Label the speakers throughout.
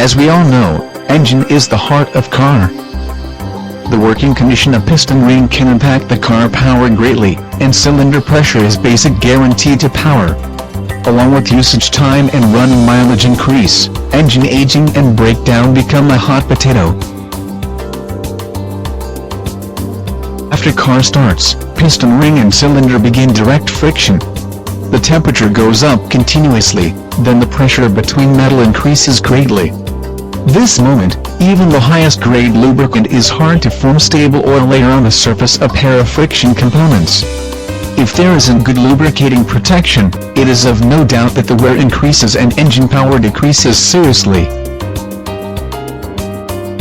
Speaker 1: As we all know, engine is the heart of car. The working condition of piston ring can impact the car power greatly, and cylinder pressure is basic guarantee to power. Along with usage time and running mileage increase, engine aging and breakdown become a hot potato. After car starts, piston ring and cylinder begin direct friction. The temperature goes up continuously, then the pressure between metal increases greatly. This moment, even the highest grade lubricant is hard to form stable oil layer on the surface of pair of friction components. If there isn't good lubricating protection, it is of no doubt that the wear increases and engine power decreases seriously.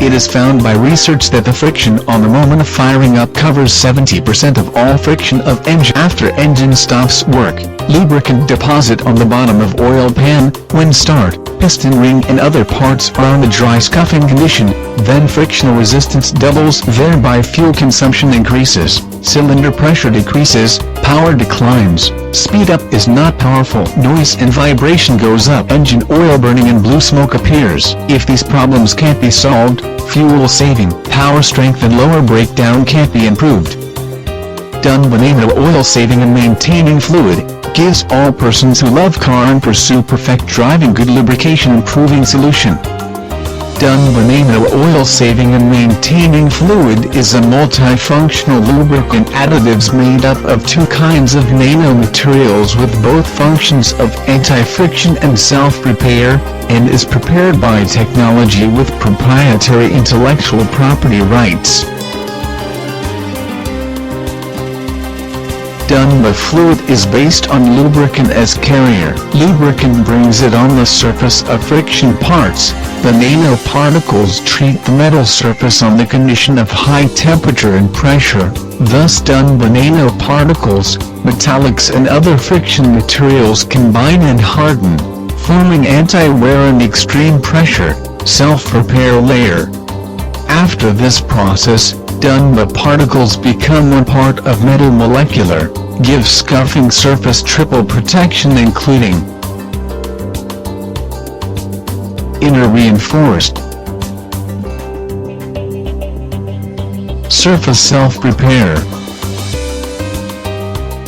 Speaker 1: It is found by research that the friction on the moment of firing up covers 70% of all friction of engine after engine stops work. Lubricant deposit on the bottom of oil pan, when start, piston ring and other parts are on the dry scuffing condition, then frictional resistance doubles, thereby fuel consumption increases, cylinder pressure decreases, power declines, speed up is not powerful, noise and vibration goes up, engine oil burning and blue smoke appears. If these problems can't be solved, fuel saving, power strength and lower breakdown can't be improved. Dunba Nano oil saving and maintaining fluid gives all persons who love car and pursue perfect driving good lubrication improving solution. Dunba Nano oil saving and maintaining fluid is a multifunctional lubricant additives made up of two kinds of nano materials with both functions of anti-friction and self-repair, and is prepared by technology with proprietary intellectual property rights. Dunba fluid is based on lubricant as carrier. Lubricant brings it on the surface of friction parts. The nanoparticles treat the metal surface on the condition of high temperature and pressure. Thus Dunba nanoparticles, metallics and other friction materials combine and harden, forming anti-wear and extreme pressure, self-repair layer. After this process, Dunba particles become one part of metal molecular, give scuffing surface triple protection including inner reinforced, surface self-repair,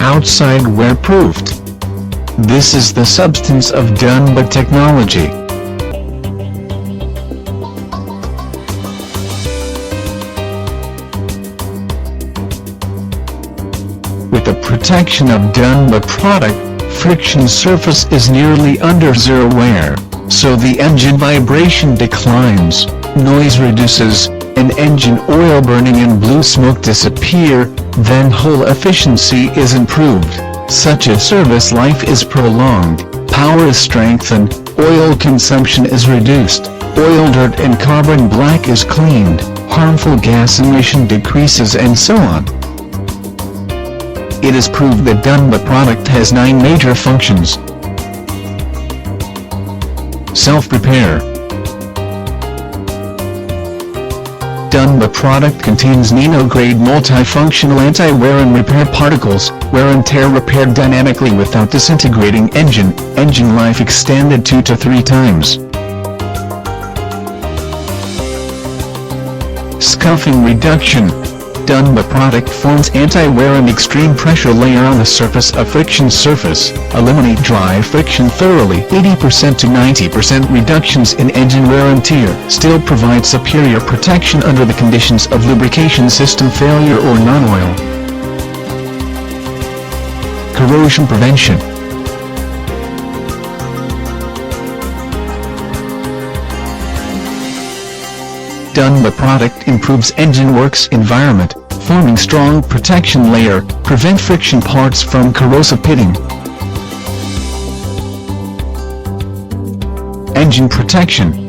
Speaker 1: outside wear-proofed. This is the substance of Dunba technology. With the protection of Dunba product, friction surface is nearly under zero wear, so the engine vibration declines, noise reduces, and engine oil burning and blue smoke disappear, then hull efficiency is improved, such as service life is prolonged, power is strengthened, oil consumption is reduced, oil dirt and carbon black is cleaned, harmful gas emission decreases and so on. It is proved that Dunba product has 9 major functions. Self-repair. Dunba product contains nano-grade multifunctional anti-wear and repair particles, wear and tear repaired dynamically without disintegrating engine life extended 2 to 3 times. Scuffing reduction. Dunba product forms anti-wear and extreme pressure layer on the surface of friction surface, eliminate dry friction thoroughly, 80% to 90% reductions in engine wear and tear, still provide superior protection under the conditions of lubrication system failure or non-oil. Corrosion prevention. Dunba product improves engine works environment, forming strong protection layer, prevent friction parts from corrosive pitting. Engine protection.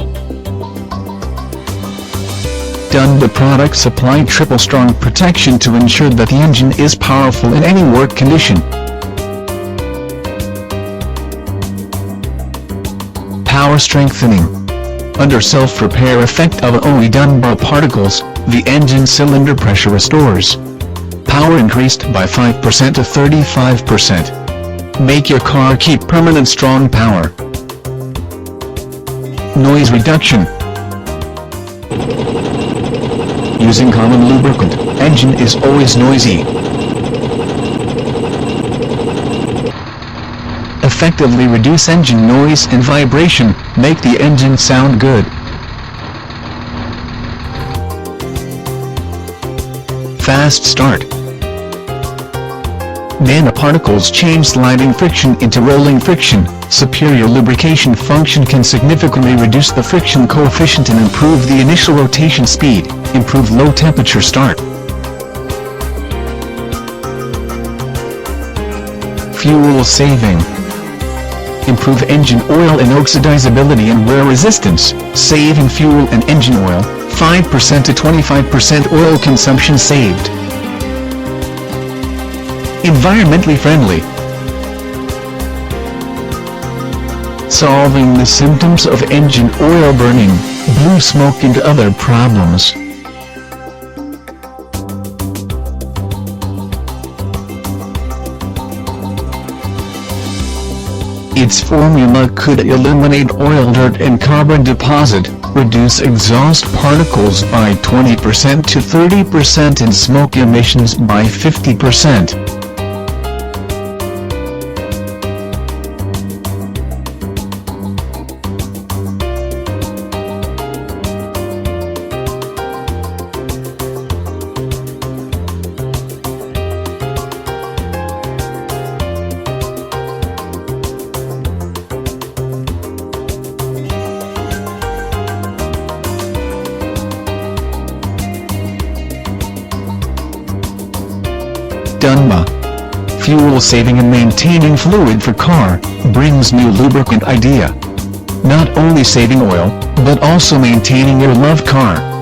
Speaker 1: Dunba product supply triple strong protection to ensure that the engine is powerful in any work condition. Power strengthening. Under self-repair effect of only Dunba particles, the engine cylinder pressure restores. Power increased by 5% to 35%. Make your car keep permanent strong power. Noise reduction. Using common lubricant, engine is always noisy. Effectively reduce engine noise and vibration, make the engine sound good. Fast start. Nanoparticles change sliding friction into rolling friction. Superior lubrication function can significantly reduce the friction coefficient and improve the initial rotation speed, improve low temperature start. Fuel saving. Improve engine oil and oxidizability and wear resistance, saving fuel and engine oil, 5% to 25% oil consumption saved. Environmentally friendly. Solving the symptoms of engine oil burning, blue smoke and other problems. Its formula could eliminate oil dirt and carbon deposit, reduce exhaust particles by 20% to 30% and smoke emissions by 50%. Dunba. Fuel saving and maintaining fluid for car, brings new lubricant idea. Not only saving oil, but also maintaining your loved car.